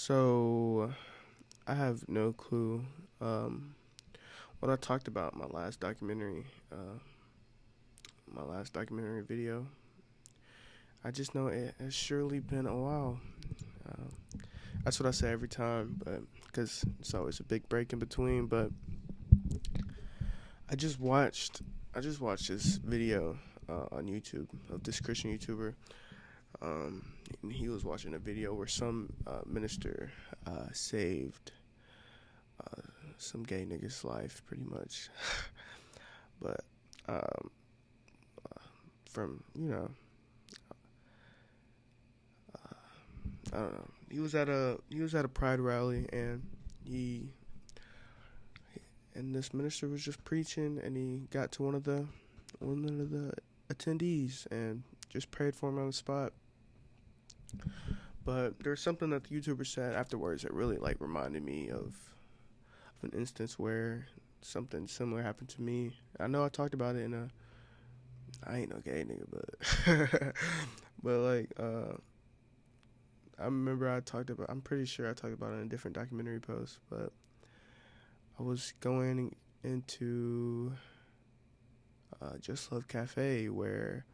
So I have no clue um, what I talked about in my last documentary video. I just know it has surely been a while. That's what I say every time, but because it's always a big break in between. But I just watched, I just watched this video on YouTube of this Christian YouTuber. Um, and he was watching a video where some minister saved uh, some gay nigga's life, pretty much. But um, from I don't know. He was at a pride rally, and he and this minister was just preaching, and he got to one of the attendees and just prayed for him on the spot. But there was something that the YouTuber said afterwards that really like reminded me of an instance where something similar happened to me. I know I talked about it in a I ain't no gay nigga, but but like I remember I'm pretty sure I talked about it in a different documentary post, but I was going into Just Love Cafe where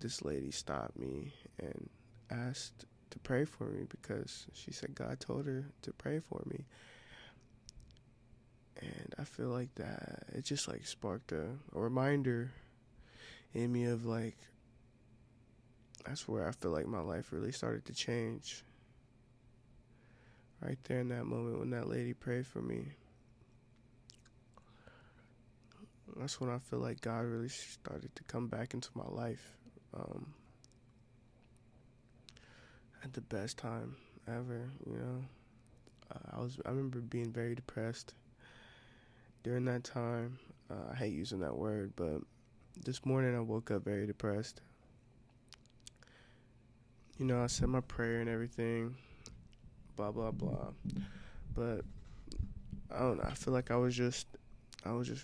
this lady stopped me and asked to pray for me because she said God told her to pray for me. And I feel like that it just like sparked a reminder in me of like that's where I feel like my life really started to change. Right there in that moment when that lady prayed for me. That's when I feel like God really started to come back into my life. Um, at the best time ever. I remember being very depressed during that time. I hate using that word, but this morning I woke up very depressed. I said my prayer and everything, blah blah blah. But I don't know. I feel like I was just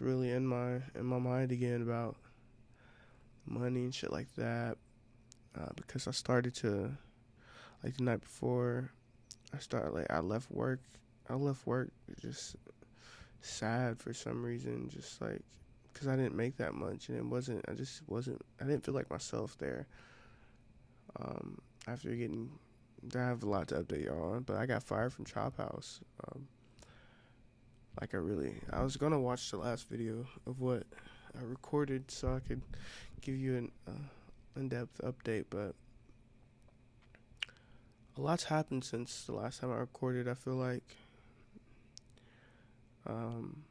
really in my mind again about money and shit like that. Because I started to like the night before I left work. I left work just sad for some reason, just like because I didn't make that much, and it wasn't. I just wasn't. I didn't feel like myself there. After getting, I have a lot to update y'all on, but I got fired from Chop House. I was gonna watch the last video of what I recorded so I could give you an in-depth update, but a lot's happened since the last time I recorded. I feel like um,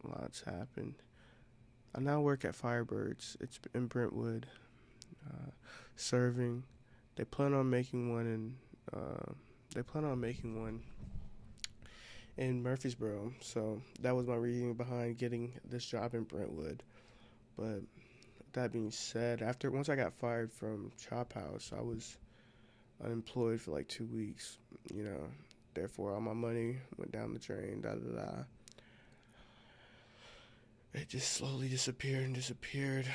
lots happened. I now work at Firebirds. It's in Brentwood, uh, serving. They plan on making one they plan on making one in Murfreesboro. So that was my reasoning behind getting this job in Brentwood. But that being said, once I got fired from Chop House, I was unemployed for like 2 weeks. You know, therefore all my money went down the drain. Da da da. It just slowly disappeared and disappeared.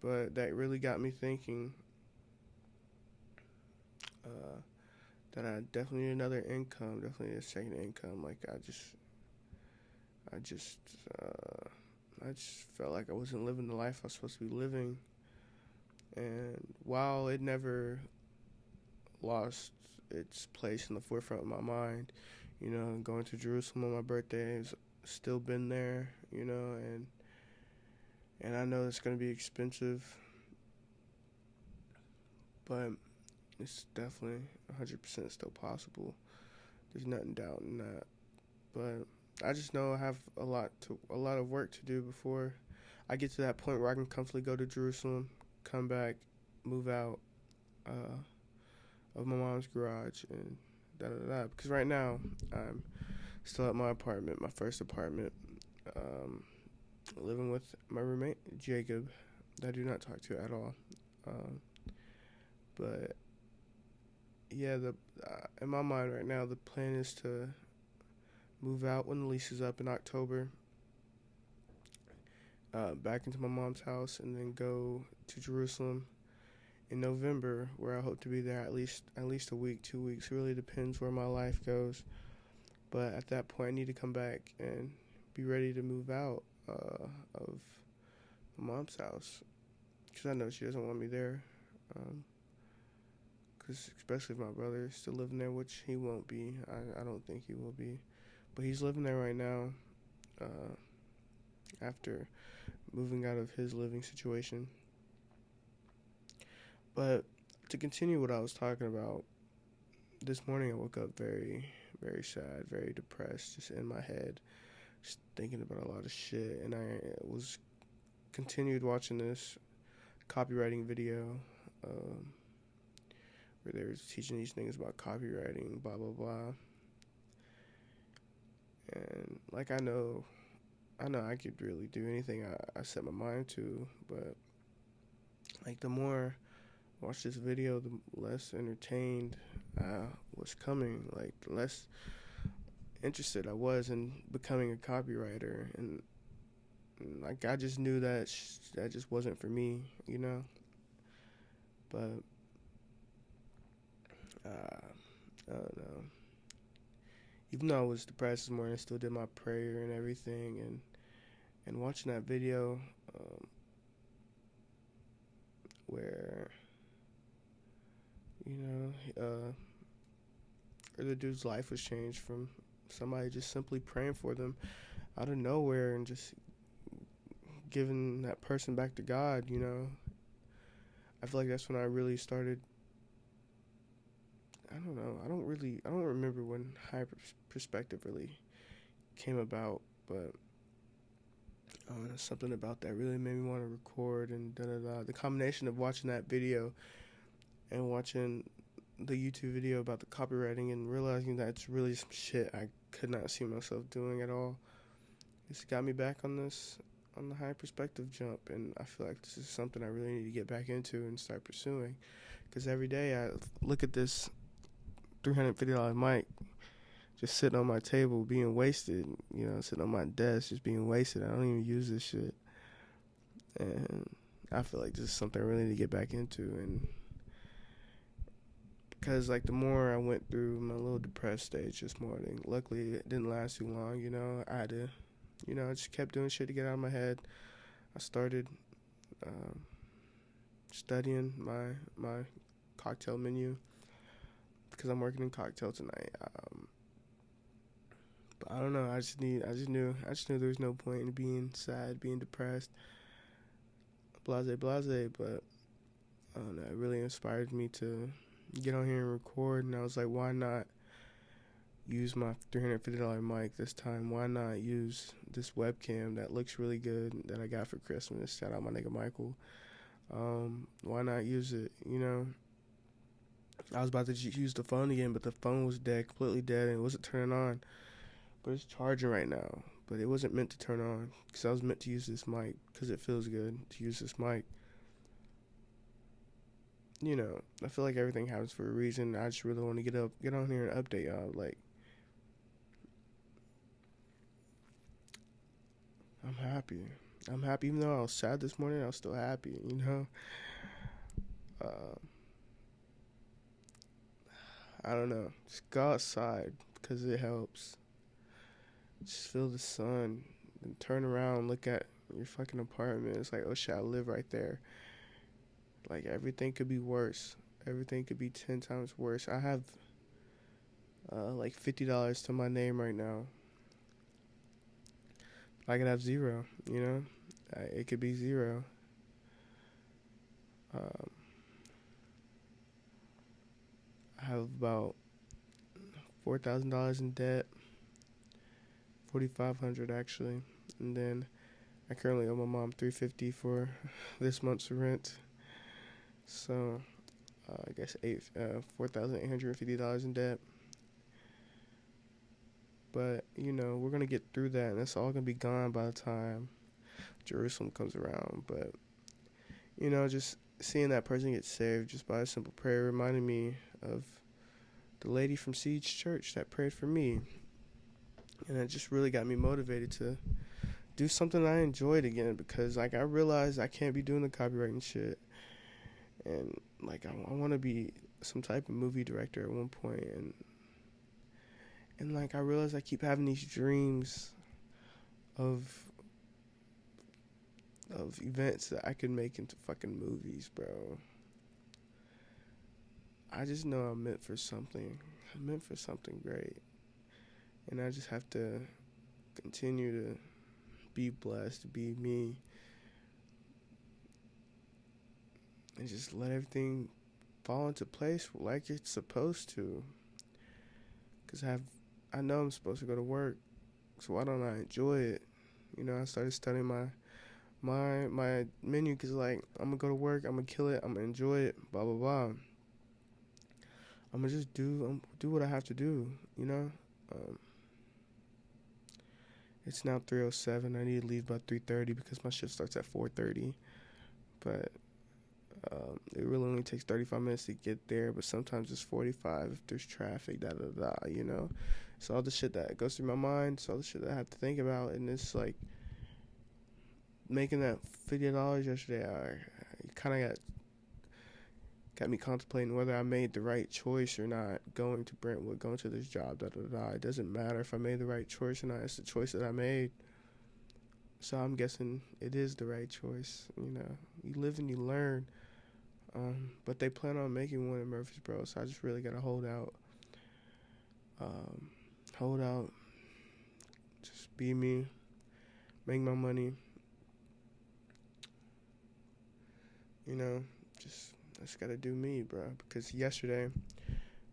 But that really got me thinking uh, that I definitely need another income, definitely need a second income. Like I just, uh, I just felt like I wasn't living the life I was supposed to be living. And while it never lost its place in the forefront of my mind, going to Jerusalem on my birthday has still been there, and I know it's gonna be expensive, but it's definitely 100% still possible. There's nothing doubting that. But I just know I have a lot of work to do before I get to that point where I can comfortably go to Jerusalem, come back, move out of my mom's garage, and da da da. Because right now I'm still at my apartment, my first apartment, um, living with my roommate Jacob, that I do not talk to at all. Um, but yeah, the in my mind right now, the plan is to move out when the lease is up in October, back into my mom's house, and then go to Jerusalem in November, where I hope to be there at least a week, 2 weeks. It really depends where my life goes. But at that point, I need to come back and be ready to move out of my mom's house, because I know she doesn't want me there. Because especially if my brother is still living there, which he won't be. I don't think he will be. But he's living there right now after moving out of his living situation. But to continue what I was talking about, this morning I woke up very, very sad, very depressed, just in my head, just thinking about a lot of shit. And I was continued watching this copywriting video where they were teaching these things about copywriting, blah, blah, blah. And, like, I know I could really do anything I set my mind to, but, like, the more I watched this video, the less entertained I was coming, like, the less interested I was in becoming a copywriter, and like, I just knew that that just wasn't for me, you know, but, I don't know. Even though I was depressed this morning, I still did my prayer and everything, and watching that video, where, you know, the dude's life was changed from somebody just simply praying for them out of nowhere and just giving that person back to God, you know. I feel like that's when I really started. I don't know. I don't remember when high perspective really came about, but something about that really made me want to record and da-da-da. The combination of watching that video and watching the YouTube video about the copywriting and realizing that it's really some shit I could not see myself doing at all, it's got me back on the high perspective jump, and I feel like this is something I really need to get back into and start pursuing, because every day I look at this $350 mic just sitting on my table being wasted, you know, sitting on my desk just being wasted. I don't even use this shit, and I feel like this is something I really need to get back into. And because, like, the more I went through my little depressed stage this morning, luckily it didn't last too long, you know. I had to, you know, I just kept doing shit to get out of my head. I started studying my cocktail menu, because I'm working in cocktail tonight. But I don't know. I just knew there was no point in being sad, being depressed, blase. But I don't know. It really inspired me to get on here and record. And I was like, why not use my $350 mic this time? Why not use this webcam that looks really good that I got for Christmas? Shout out my nigga Michael. Why not use it? You know. I was about to use the phone again, but the phone was dead, completely dead, and it wasn't turning on. But it's charging right now. But it wasn't meant to turn on, because I was meant to use this mic, because it feels good to use this mic. You know, I feel like everything happens for a reason. I just really want to get on here and update y'all. Like, I'm happy. Even though I was sad this morning, I was still happy, you know? I don't know. Just go outside, because it helps. Just feel the sun. And turn around, look at your fucking apartment. It's like, oh shit, I live right there. Like, everything could be worse. Everything could be 10 times worse. I have like $50 to my name right now. I could have zero, you know? It could be zero. I have about $4,000 in debt. $4,500 actually. And then I currently owe my mom $350 for this month's rent. So I guess $4,850 in debt. But, you know, we're gonna get through that, and it's all gonna be gone by the time Jerusalem comes around. But, you know, just seeing that person get saved just by a simple prayer reminded me of the lady from Siege Church that prayed for me. And it just really got me motivated to do something I enjoyed again, because, like, I realized I can't be doing the copywriting shit. And, like I want to be some type of movie director at one point, and like I realize I keep having these dreams of events that I could make into fucking movies, bro. I just know I'm meant for something. I'm meant for something great, and I just have to continue to be blessed, be me, and just let everything fall into place like it's supposed to. Cause I know I'm supposed to go to work, so why don't I enjoy it? You know, I started studying my menu, cause like I'm gonna go to work, I'm gonna kill it, I'm gonna enjoy it, blah blah blah. I'm gonna just do what I have to do, you know. Um, it's now 3:07. I need to leave by 3:30 because my shift starts at 4:30. But it really only takes 35 minutes to get there, but sometimes it's 45 if there's traffic, da da da, you know. It's all the shit that goes through my mind. It's all the shit that I have to think about, and it's like making that $50 yesterday. I kind of got me contemplating whether I made the right choice or not. Going to Brentwood, going to this job, da da da. It doesn't matter if I made the right choice or not. It's the choice that I made. So I'm guessing it is the right choice. You know, you live and you learn. But they plan on making one in Murfreesboro, so I just really gotta hold out. Hold out. Just be me. Make my money. You know, I just gotta do me, bro. Because yesterday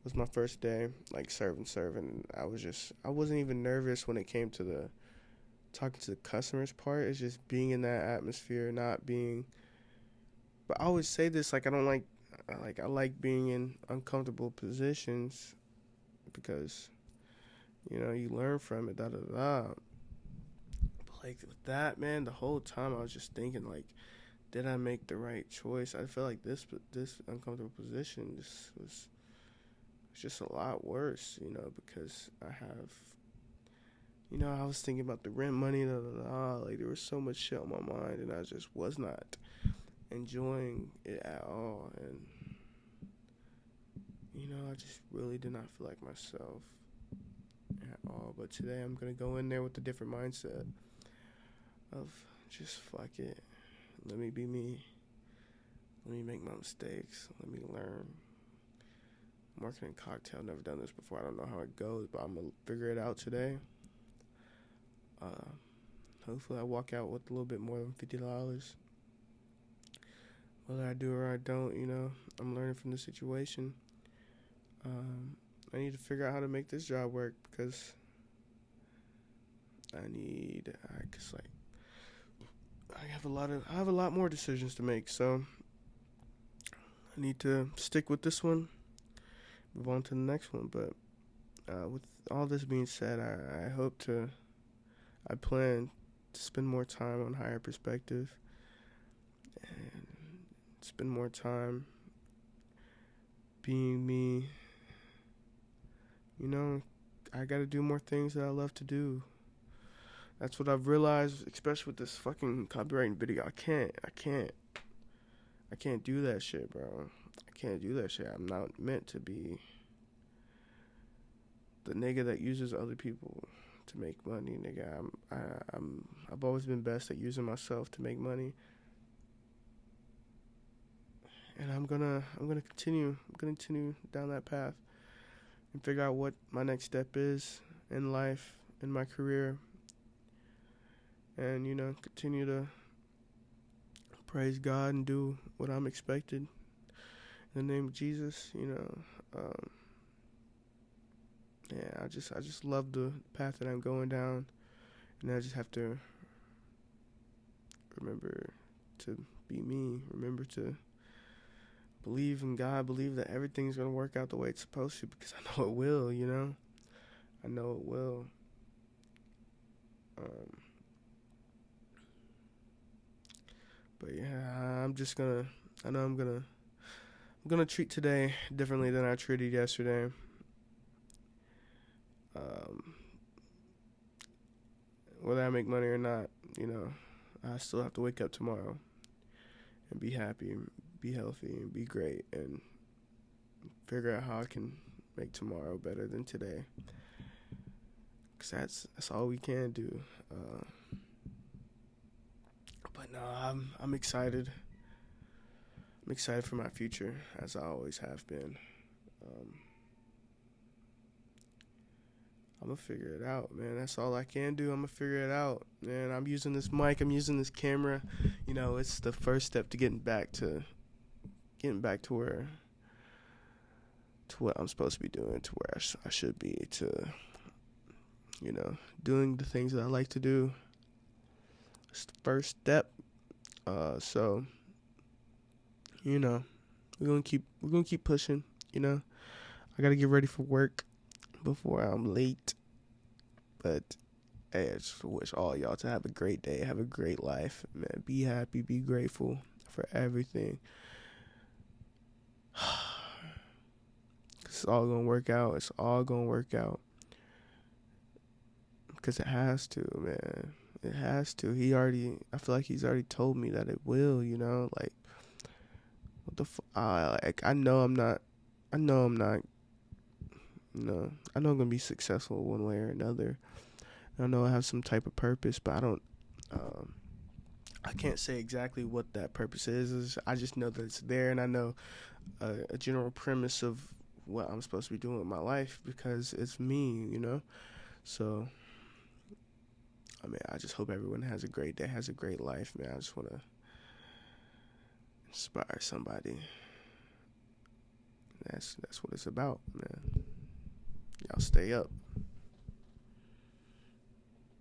was my first day, like serving. And I wasn't even nervous when it came to the talking to the customers part. It's just being in that atmosphere, not being. But I always say this, like I like being in uncomfortable positions because, you know, you learn from it, da da da. But like with that, man, the whole time I was just thinking, like, did I make the right choice? I feel like this uncomfortable position, this was just a lot worse, you know, because I have, you know, I was thinking about the rent money, da da da. Like there was so much shit on my mind, and I just was not enjoying it at all. And you know, I just really did not feel like myself at all. But today I'm gonna go in there with a different mindset of just fuck it, let me be me, let me make my mistakes, let me learn. Marketing cocktail, never done this before, I don't know how it goes, but I'm gonna figure it out today. Hopefully I walk out with a little bit more than $50. Whether I do or I don't, you know, I'm learning from the situation. I need to figure out how to make this job work because I have a lot more decisions to make. So I need to stick with this one, move on to the next one. But with all this being said, I plan to spend more time on Higher Perspective and spend more time being me. You know, I gotta do more things that I love to do. That's what I've realized, especially with this fucking copywriting video. I can't do that shit, bro. I can't do that shit. I'm not meant to be the nigga that uses other people to make money, nigga. I've always been best at using myself to make money. And I'm gonna continue down that path and figure out what my next step is in life, in my career. And, you know, continue to praise God and do what I'm expected. In the name of Jesus, you know. Yeah, I just love the path that I'm going down. And I just have to remember to be me. Remember to believe in God. Believe that everything's going to work out the way it's supposed to. Because I know it will, you know. I know it will. But yeah, I'm gonna treat today differently than I treated yesterday. Whether I make money or not, you know, I still have to wake up tomorrow and be happy, be healthy, and be great, and figure out how I can make tomorrow better than today. Cause that's all we can do. But no, I'm excited. I'm excited for my future, as I always have been. Um, I'm gonna figure it out, man. That's all I can do. I'm gonna figure it out, man. I'm using this mic. I'm using this camera. You know, it's the first step to getting back to where to what I'm supposed to be doing, to where I should be, to doing the things that I like to do. It's the first step. So we're gonna keep pushing. I gotta get ready for work before I'm late. But hey, I just wish all y'all to have a great day, have a great life, man. Be happy, be grateful for everything. It's all gonna work out. It's all gonna work out. Because it has to, man. It has to. I feel like he's already told me that it will, like, what the I know I'm not, I know I'm going to be successful one way or another. I know I have some type of purpose, but I can't say exactly what that purpose is. I just know that it's there, and I know a general premise of what I'm supposed to be doing with my life, because it's me, So, I mean, I just hope everyone has a great day, has a great life, man. I just want to inspire somebody. That's what it's about, man. Y'all stay up.